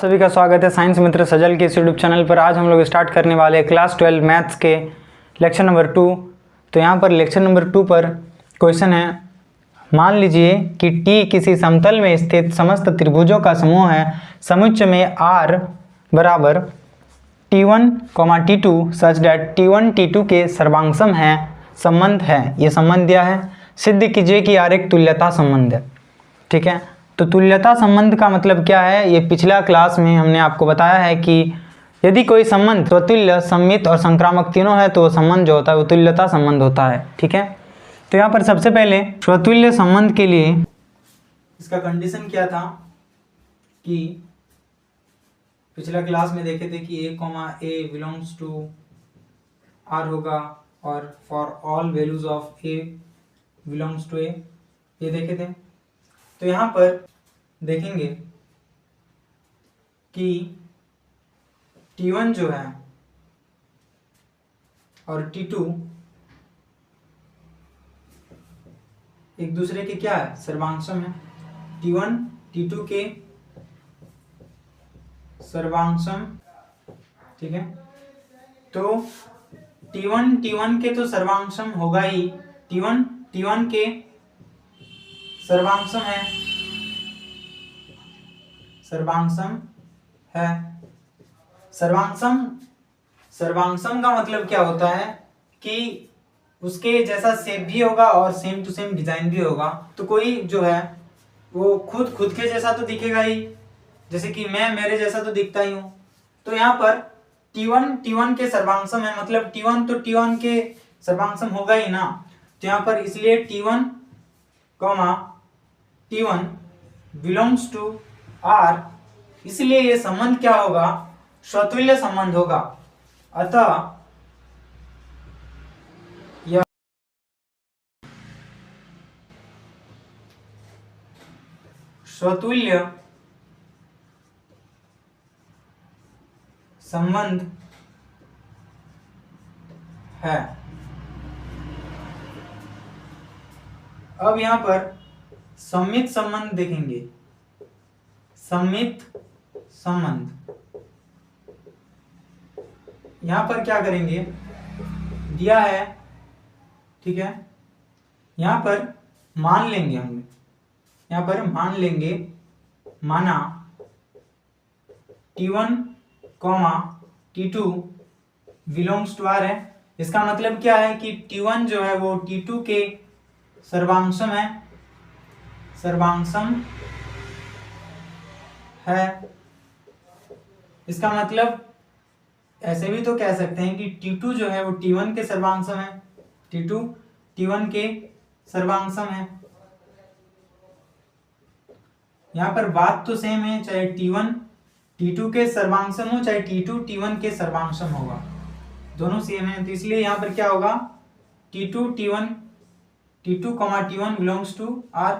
सभी का स्वागत है साइंस मित्र सजल के इस यूट्यूब चैनल पर। आज हम लोग स्टार्ट करने वाले हैं क्लास 12 मैथ्स के लेक्चर नंबर 2। तो यहाँ पर लेक्चर नंबर 2 पर क्वेश्चन है, मान लीजिए कि T किसी समतल में स्थित समस्त त्रिभुजों का समूह है। समुच्चय में R बराबर T1, T2 such that T1 T2 के सर्वांगसम है, संबंध है। ये संबंध दिया है। सिद्ध कीजिए कि R एक तुल्यता संबंध है। ठीक है, तो तुल्यता संबंध का मतलब क्या है, ये पिछला क्लास में हमने आपको बताया है कि यदि कोई संबंध स्वतुल्य, सममित और संक्रामक तीनों है तो संबंध जो होता है वो तुल्यता संबंध होता है। ठीक है, तो यहाँ पर सबसे पहले स्वतुल्य संबंध के लिए इसका कंडीशन क्या था कि पिछला क्लास में देखे थे कि a बिलोंग्स टू R होगा और for all values of a belongs to a, ये देखे थे। तो यहाँ पर देखेंगे कि T1 जो है और T2 एक दूसरे के क्या है, सर्वांगसम है। T1 T2 के सर्वांगसम। ठीक है, तो T1 के तो सर्वांगसम होगा ही। T1 के सर्वांगसम है, सर्वांगसम है। सर्वांगसम का मतलब क्या होता है कि उसके जैसा शेप भी होगा और सेम टू सेम डिजाइन भी होगा। तो कोई जो है वो खुद के जैसा तो दिखेगा ही, जैसे कि मैं मेरे जैसा तो दिखता ही हूं। तो यहाँ पर T1 के सर्वांगसम है, मतलब T1 के सर्वांगसम होगा ही ना। तो यहाँ पर इसलिए T1 बिलोंग्स टू R, इसलिए ये संबंध क्या होगा, स्वतुल्य संबंध होगा। अतः यह स्वतुल्य संबंध है। अब यहां पर सममित संबंध देखेंगे। सममित संबंध यहां पर क्या करेंगे, दिया है। ठीक है, यहां पर मान लेंगे हम, यहां पर मान लेंगे, माना T1, T2 belongs to R है। इसका मतलब क्या है कि T1 जो है वो T2 के सर्वांगसम है, सर्वांगसम है। इसका मतलब ऐसे भी तो कह सकते हैं कि T2 जो है वो T1 के सर्वांगसम है, T2 T1 के सर्वांगसम है। यहां पर बात तो सेम है, चाहे T1 T2 के सर्वांगसम हो, चाहे T2 T1 के सर्वांगसम होगा, दोनों सेम है। तो इसलिए यहां पर क्या होगा, T2 T1 belongs to R,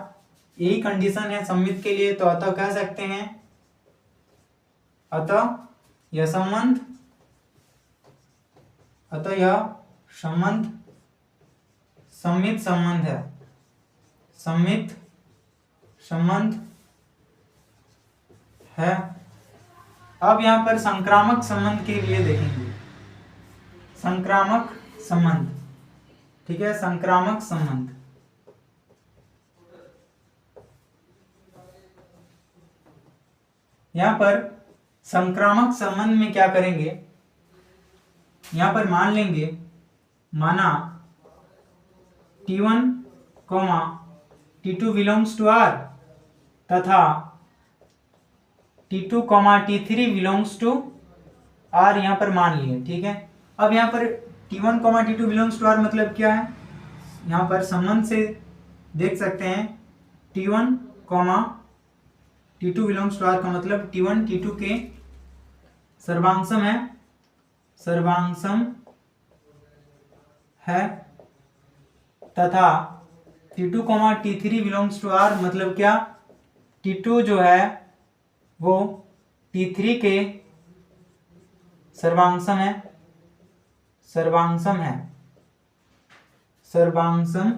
यही कंडीशन है सममित के लिए। तो अतः कह सकते हैं, अतः यह संबंध सममित संबंध है, सममित संबंध है। अब यहां पर संक्रामक संबंध के लिए देखेंगे, संक्रामक संबंध। ठीक है, संक्रामक संबंध यहां पर संक्रामक संबंध में क्या करेंगे, यहां पर मान लेंगे, माना T1, T2 belongs to R तथा T2, T3 belongs to R, यहां पर मान लिए। ठीक है, अब यहां पर T1, T2 belongs to R मतलब क्या है, यहां पर संबंध से देख सकते हैं। T1, T2 belongs to R का मतलब T1 T2 के सर्वांगसम है, सर्वांगसम है। तथा T2, T3 belongs to R मतलब क्या, T2 जो है वो T3 के सर्वांगसम है, सर्वांगसम है, सर्वांगसम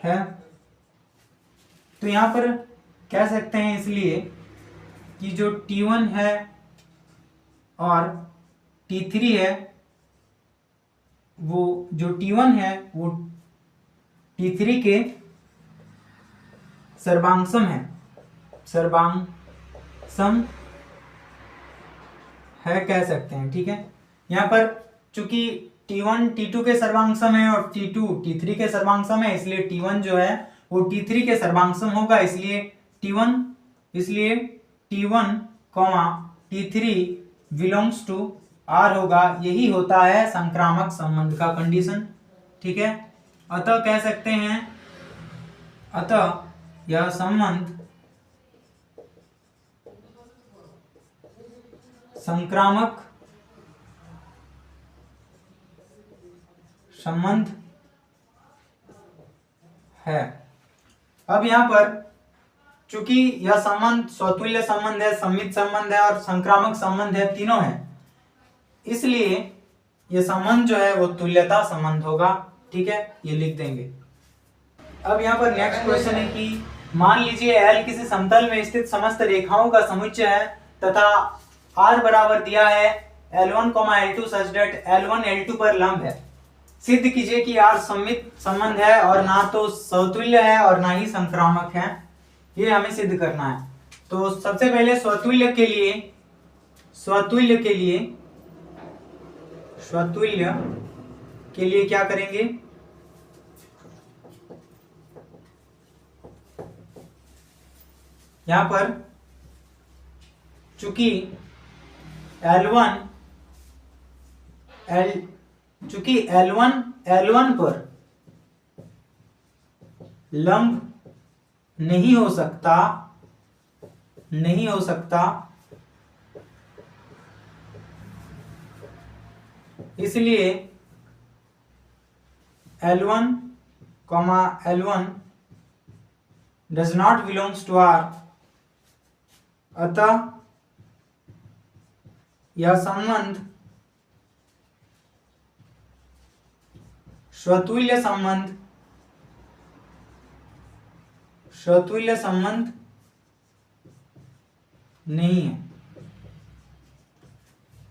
है। तो यहां पर कह सकते हैं इसलिए कि जो T1 है और T3 है, वो जो T1 है वो T3 के सर्वांगसम है, सर्वांगसम है कह सकते हैं। ठीक है, यहाँ पर चूंकि T1 T2 के सर्वांगसम है और T2 T3 के सर्वांगसम है, इसलिए T1 जो है वो T3 के सर्वांगसम होगा, इसलिए T1 T3 belongs to R होगा। यही होता है संक्रामक संबंध का कंडीशन। ठीक है, अतः कह सकते हैं, अतः यह संबंध संक्रामक संबंध है। अब यहां पर चूंकि यह संबंध स्वतुल्य संबंध है, सम्मित संबंध है और संक्रामक संबंध है, तीनों है, इसलिए यह संबंध जो है वो तुल्यता संबंध होगा। ठीक है, ये लिख देंगे। अब यहाँ पर नेक्स्ट क्वेश्चन है कि मान लीजिए L किसी समतल में स्थित समस्त रेखाओं का समुच्चय है तथा R बराबर दिया है L1, L2 such that L1 L2 पर लंब है। सिद्ध कीजिए कि R सम्मित संबंध है और ना तो स्वतुल्य है और ना ही संक्रामक है। ये हमें सिद्ध करना है। तो सबसे पहले स्वतुल्य के लिए क्या करेंगे, यहां पर चूंकि L1 पर लंब नहीं हो सकता, इसलिए L1 does not belongs to R। अतः यह संबंध स्वतुल्य संबंध नहीं है,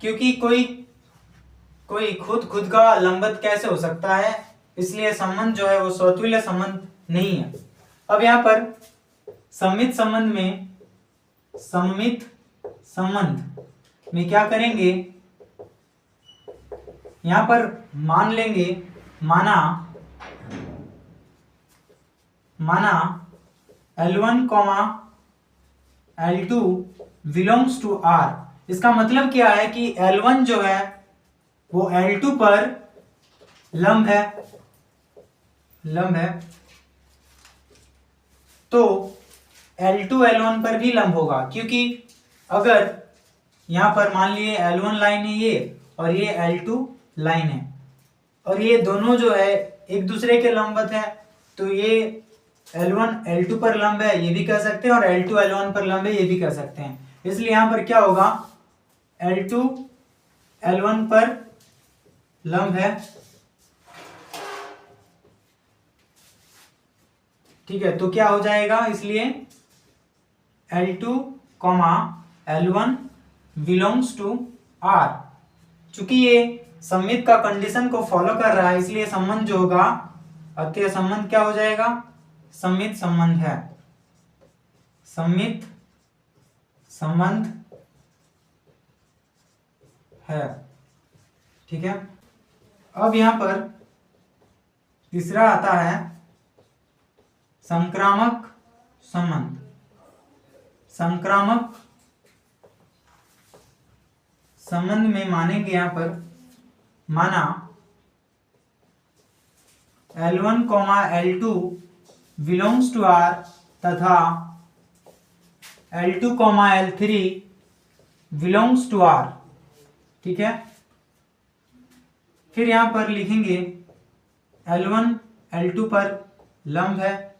क्योंकि कोई खुद का लंबवत कैसे हो सकता है, इसलिए संबंध जो है वो स्वतुल्य संबंध नहीं है। अब यहाँ पर सम्मित संबंध में क्या करेंगे, यहां पर मान लेंगे, माना L1, L2 belongs to R। इसका मतलब क्या है कि L1 जो है वो L2 पर लंब है, तो L2 L1 पर भी लंब होगा, क्योंकि अगर यहां पर मान लिए L1 लाइन है ये और ये L2 लाइन है और ये दोनों जो है एक दूसरे के लंबवत है, तो ये L1 L2 पर लंब है ये भी कह सकते हैं और L2 L1 पर लंब है ये भी कह सकते हैं। इसलिए यहां पर क्या होगा, L2 L1 पर लंब है। ठीक है, तो क्या हो जाएगा, इसलिए L2, L1 belongs to R। चूंकि ये सम्मित का कंडीशन को फॉलो कर रहा है, इसलिए संबंध जो होगा, अतः संबंध क्या हो जाएगा, सम्मित संबंध है, सम्मित संबंध है। ठीक है, अब यहां पर तीसरा आता है संक्रामक संबंध। संक्रामक संबंध में मानेंगे, यहां पर माना L1, L2 belongs to R तथा L2, L3 belongs to R। ठीक है, फिर यहां पर लिखेंगे L1 L2 पर लंब है,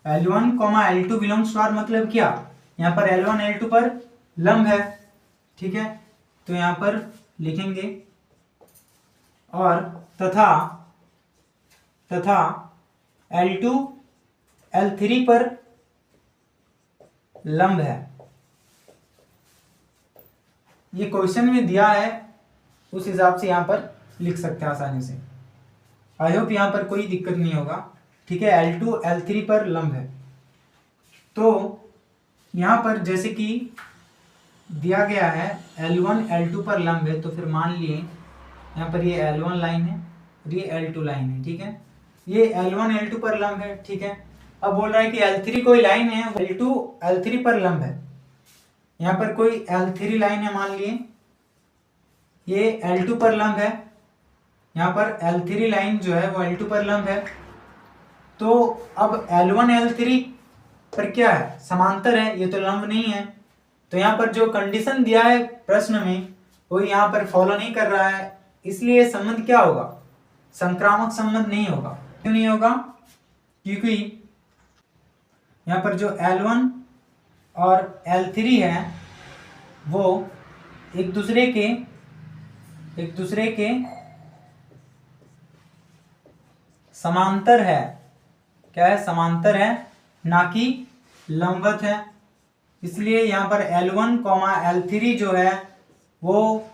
L1, L2 belongs to R मतलब क्या, यहां पर L1 L2 पर लंब है। ठीक है, तो यहां पर लिखेंगे और तथा L2 L3 पर लंब है। ये क्वेश्चन में दिया है उस हिसाब से यहाँ पर लिख सकते हैं आसानी से। आई होप यहाँ पर कोई दिक्कत नहीं होगा। ठीक है, L2 L3 पर लंब है, तो यहाँ पर जैसे कि दिया गया है L1 L2 पर लंब है, तो फिर मान लिए यहाँ पर ये L1 लाइन है और ये L2 लाइन है। ठीक है, ये L1 L2 पर लंब है। ठीक है, अब बोल रहा है कि L3 कोई लाइन है, L2 L3 पर लंब है। यहाँ पर कोई L3 लाइन है, मान लिए ये L2 पर लंब है, यहाँ पर L3 लाइन जो है वो L2 पर लंब है। तो अब L1 L3 पर क्या है, समांतर है, ये तो लंब नहीं है। तो यहाँ पर जो कंडीशन दिया है प्रश्न में वो यहाँ पर फॉलो नहीं कर रहा है, इसलिए संबंध क्या होगा, संक्रामक संबंध नहीं होगा। क्यों नहीं होगा, क्योंकि यहाँ पर जो L1 और L3 है वो एक दूसरे के समांतर है। क्या है, समांतर है, ना कि लंबवत है। इसलिए यहाँ पर L1, L3 जो है वो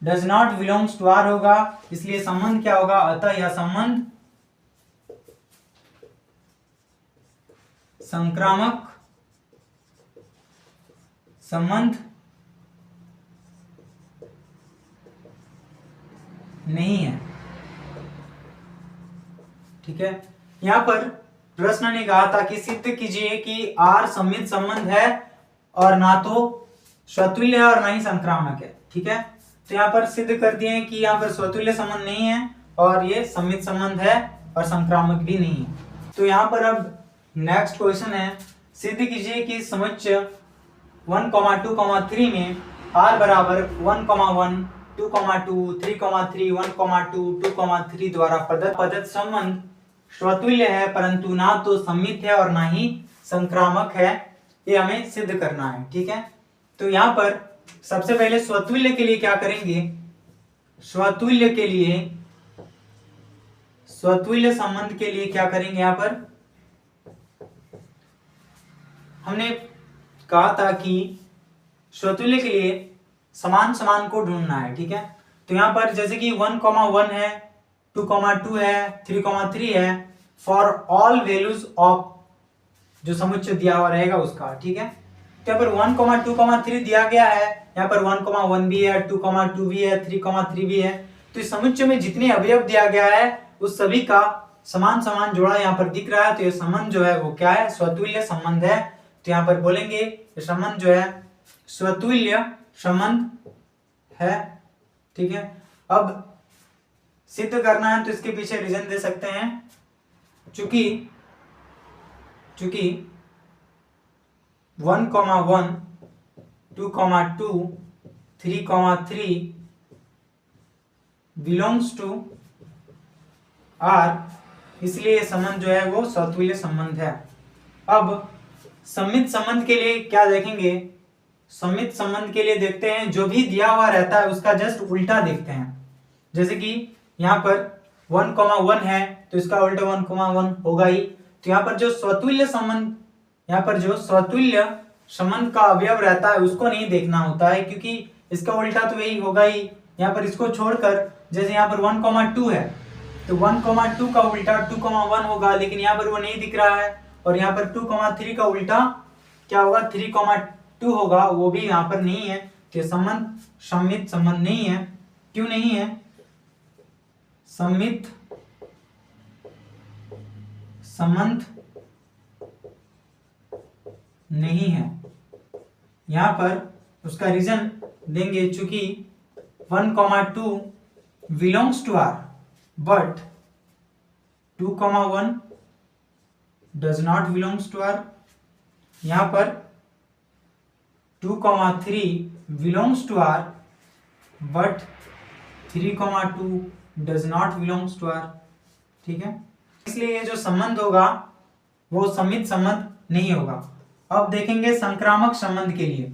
does not belongs to R होगा। इसलिए संबंध क्या होगा, अतः यह संबंध संक्रामक संबंध नहीं है। ठीक है, यहां पर प्रश्न ने कहा था कि सिद्ध कीजिए कि R सममित संबंध है और ना तो स्वतुल्य है और ना ही संक्रामक है। ठीक है, तो यहाँ पर सिद्ध कर दिए हैं कि यहाँ पर स्वतुल्य संबंध नहीं है और ये सममित संबंध है और संक्रामक भी नहीं है। तो यहाँ पर अब नेक्स्ट क्वेश्चन है, सिद्ध कीजिए कि समुच्चय 1, 2, 3 में R बराबर 1, 1, 2, 2, 3, 3, 1, 2, 2, 3 द्वारा प्रदत्त संबंध स्वतुल्य है परंतु ना तो सममित है और ना ही संक्रामक है। ये हमें सिद्ध करना है। ठीक है, तो यहाँ पर सबसे पहले स्वतुल्य के लिए क्या करेंगे, स्वतुल्य संबंध के लिए क्या करेंगे, यहाँ पर हमने कहा था कि स्वतुल्य के लिए समान को ढूंढना है। ठीक है, तो यहाँ पर जैसे कि 1, 1 है, 2, 2 है, 3, 3 है, फॉर ऑल वैल्यूज ऑफ जो समुच्चय दिया हुआ रहेगा उसका। ठीक है, तो यहाँ पर 1, 2, 3 दिया गया है, यहाँ पर 1, 1 भी है, 2, 2 भी है, 3, 3 भी है। तो इस समुच्चय में जितने अवयव दिया गया है उस सभी का समान जोड़ा यहाँ पर दिख रहा है। तो ये संबंध जो है वो क्या है, स्वतुल्य संबंध है। तो यहाँ पर बोलेंगे ये संबंध जो है स्वतुल्य संबंध है। ठीक है, अब सिद्ध करना है तो इसके पीछे रीजन दे सकते हैं, चूंकि 1, 1, 2, 2, 3, 3 बिलोंग्स टू R, इसलिए ये संबंध जो है वो स्वतुल्य संबंध है। अब सममित संबंध के लिए क्या देखेंगे, सममित संबंध के लिए देखते हैं जो भी दिया हुआ रहता है उसका जस्ट उल्टा देखते हैं। जैसे कि यहाँ पर 1, 1 है तो इसका उल्टा 1, 1 होगा ही। तो यहाँ पर जो स्वतुल्य संबंध का अवयव रहता है उसको नहीं देखना होता है, क्योंकि इसका उल्टा तो यही होगा ही। यहाँ पर इसको छोड़कर जैसे यहाँ पर 1, 2 है तो 1, 2 का उल्टा 2, 1 होगा, लेकिन यहाँ पर वो नहीं दिख रहा है। और यहाँ पर 2, 3 का उल्टा क्या होगा, 3, 2 होगा, वो भी यहाँ पर नहीं है। तो संबंध सममित संबंध नहीं है। क्यों नहीं है, सममित संबंध नहीं है। यहाँ पर उसका रीजन देंगे, चूंकि 1, 2 belongs to R but 2, 1 does not belongs to R। यहाँ पर 2, 3 belongs to R but 3, 2 does not belongs to R। ठीक है, इसलिए ये जो संबंध होगा वो सममित संबंध नहीं होगा। अब देखेंगे संक्रामक संबंध के लिए।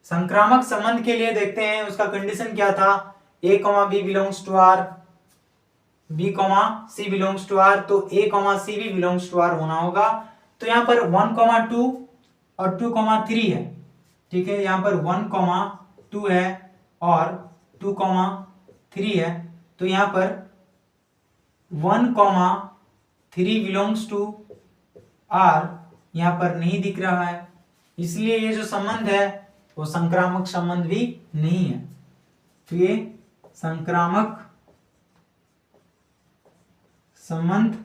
संक्रामक संबंध के लिए देखते हैं उसका कंडीशन क्या था, A, B belongs to R, B, C belongs to R, तो A, C भी belongs to R होना होगा। तो यहाँ पर 1, 2 और 2, 3 है। ठीक है, यहाँ पर 1, 2 है और 2,3 है, तो यहाँ पर 1,3 बिलोंग्स टू आर यहाँ पर नहीं दिख रहा है, इसलिए ये जो संबंध है वो संक्रामक संबंध भी नहीं है। तो ये संक्रामक संबंध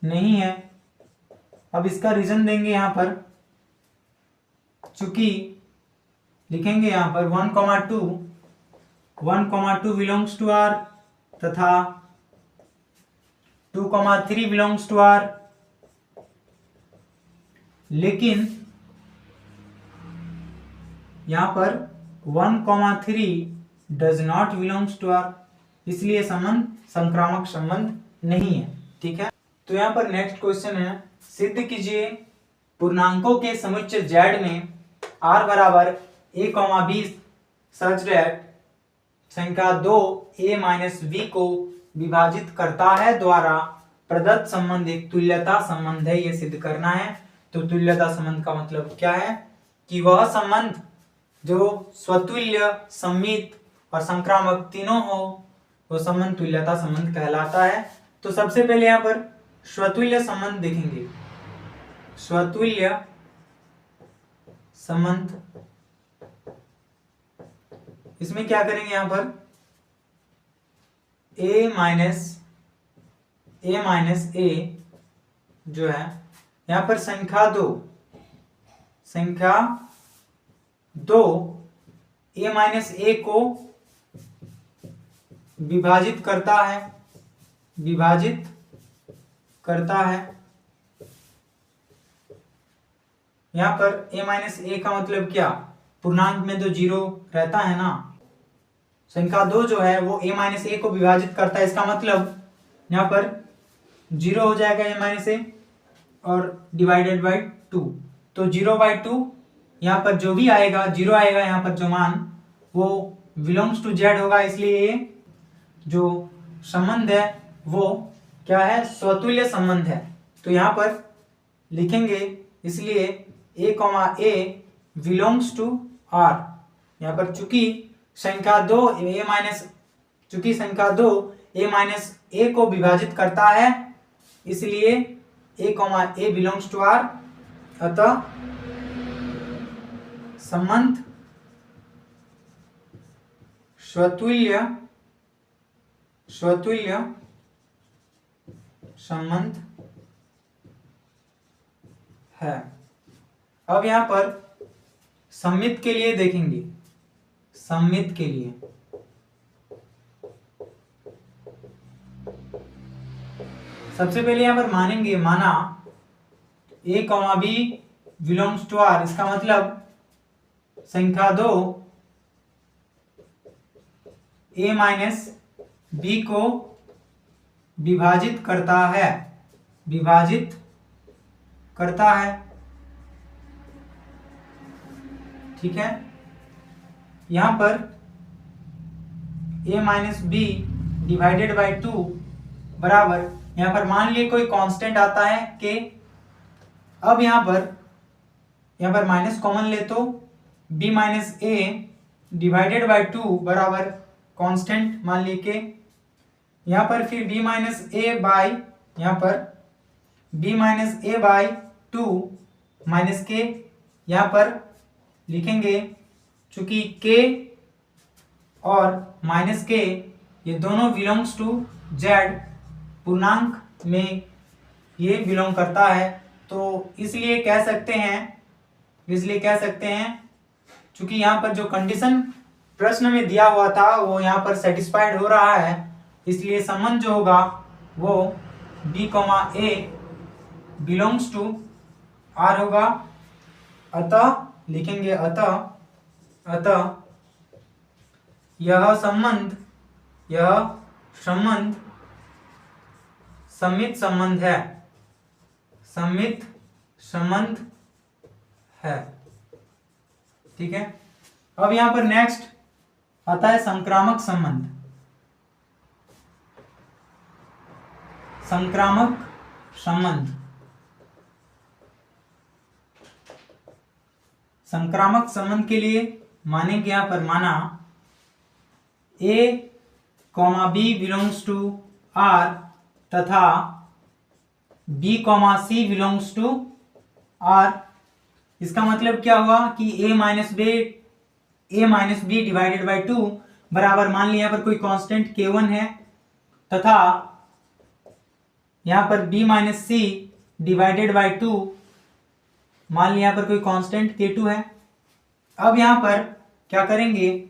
नहीं है। अब इसका रीजन देंगे यहाँ पर, चूंकि लिखेंगे यहाँ पर 1,2 बिलोंग्स टू आर तथा 2,3 बिलोंग्स टू आर, लेकिन यहां पर 1,3 does not belongs to R, इसलिए संबंध संक्रामक संबंध नहीं है। ठीक है, तो यहां पर नेक्स्ट क्वेश्चन है, सिद्ध कीजिए पूर्णांकों के समुच्चय z में r बराबर a, b सच दैट संख्या 2 a - b को विभाजित करता है द्वारा प्रदत्त संबंध एक तुल्यता संबंध है, ये सिद्ध करना है। तो तुल्यता संबंध का मतलब क्या है कि वह संबंध जो स्वतुल्य, सममित और संक्रामक तीनों हो, वो संबंध तुल्यता संबंध कहलाता है। तो सबसे पहले यहाँ पर स्वतुल्य संबंध देखेंगे। स्वतुल्य संबंध, इसमें क्या करेंगे, यहाँ पर a जो है, यहाँ पर संख्या 2 a को विभाजित करता है, यहाँ पर a का मतलब क्या, पूर्णांक में तो 0 रहता है ना, संख्या 2 जो है वो a को विभाजित करता है, इसका मतलब यहाँ पर 0 हो जाएगा a और डिवाइडेड बाई 2, तो 0/2 यहाँ पर जो भी आएगा 0 आएगा, यहाँ पर जो मान वो बिलोंग्स टू z होगा, इसलिए ये जो संबंध है वो क्या है, स्वतुल्य संबंध है। तो यहाँ पर लिखेंगे, इसलिए a बिलोंग्स टू r, यहाँ पर चूंकि संख्या 2 a को विभाजित करता है, इसलिए a बिलोंग्स टू r, अतः संबंध स्वतुल्य संबंध है। अब यहां पर सममित के लिए देखेंगे, सममित के लिए सबसे पहले यहां पर माना a, b belongs to r, इसका मतलब संख्या 2 a - b को विभाजित करता है, ठीक है। यहां पर a - b डिवाइडेड बाई 2 बराबर, यहां पर मान लिए कोई कांस्टेंट आता है k, अब यहां पर माइनस कॉमन ले तो b - a डिवाइडेड बाई 2 बराबर कांस्टेंट मान ली के, यहाँ पर फिर b - a बाई, यहाँ पर b - a बाई 2 माइनस के, यहाँ पर लिखेंगे चूंकि k और माइनस के ये दोनों बिलोंग्स टू z, पूर्णांक में ये बिलोंग करता है, तो इसलिए कह सकते हैं चूंकि यहाँ पर जो कंडीशन प्रश्न में दिया हुआ था वो यहाँ पर सेटिस्फाइड हो रहा है, इसलिए संबंध जो होगा वो b, a belongs to r होगा। अतः लिखेंगे, अतः यह संबंध सममित संबंध है, ठीक है। अब यहां पर नेक्स्ट आता है संक्रामक संबंध। संक्रामक संबंध के लिए मानेंगे यहाँ पर माना A, B belongs to R तथा B, C belongs to R। इसका मतलब क्या हुआ कि A minus B divided by 2 बराबर, मान लिया यहाँ पर कोई कांस्टेंट K1 है तथा यहाँ पर B minus C divided by 2, मान लिया यहाँ पर कोई कांस्टेंट K2 है। अब यहाँ पर क्या करेंगे,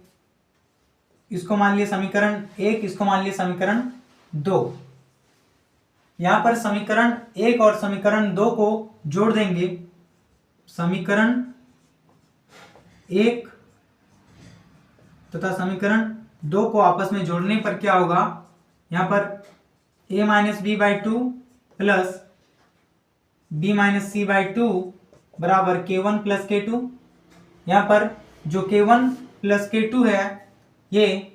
इसको मान लिया समीकरण 1, इसको मान लिया समीकरण 2। यहाँ पर समीकरण 1 और समीकरण 2 को जोड़ देंगे। समीकरण 1 तथा समीकरण 2 को आपस में जोड़ने पर क्या होगा, यहाँ पर a minus B by 2 plus b minus C by 2 बराबर K1 प्लस K2। यहाँ पर जो K1 प्लस K2 है, ये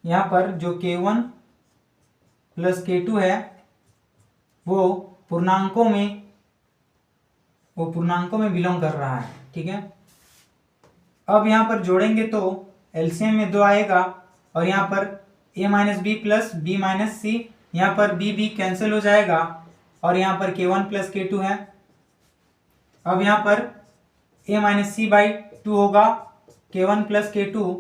यहाँ पर जो K1 प्लस K2 है वो पूर्णांकों में बिलोंग कर रहा है, ठीक है। अब यहाँ पर जोड़ेंगे तो एलसीएम में 2 आएगा और यहाँ पर a minus b plus b minus c, यहाँ पर b कैंसिल हो जाएगा और यहाँ पर K1 प्लस K2 है। अब यहाँ पर a माइनस सी बाई 2 होगा K1 प्लस K2,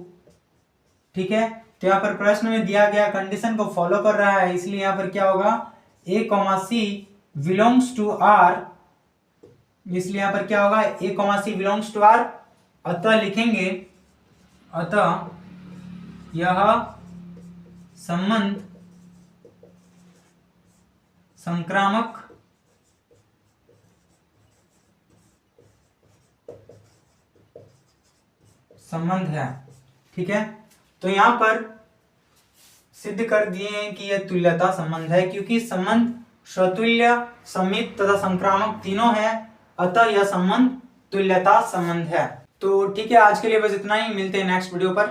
ठीक है। तो यहाँ पर प्रश्न में दिया गया कंडीशन को फॉलो कर रहा है, इसलिए यहाँ पर क्या होगा, a, c belongs to R, इसलिए यहाँ पर क्या होगा, a, c belongs to R। अतः लिखेंगे, अतः यह संबंध संक्रामक संबंध है, ठीक है। तो यहां पर सिद्ध कर दिए हैं कि यह तुल्यता संबंध है, क्योंकि संबंध स्वतुल्य, समित तथा संक्रामक तीनों है, अतः यह संबंध तुल्यता संबंध है। तो ठीक है, आज के लिए बस इतना ही, मिलते हैं नेक्स्ट वीडियो पर।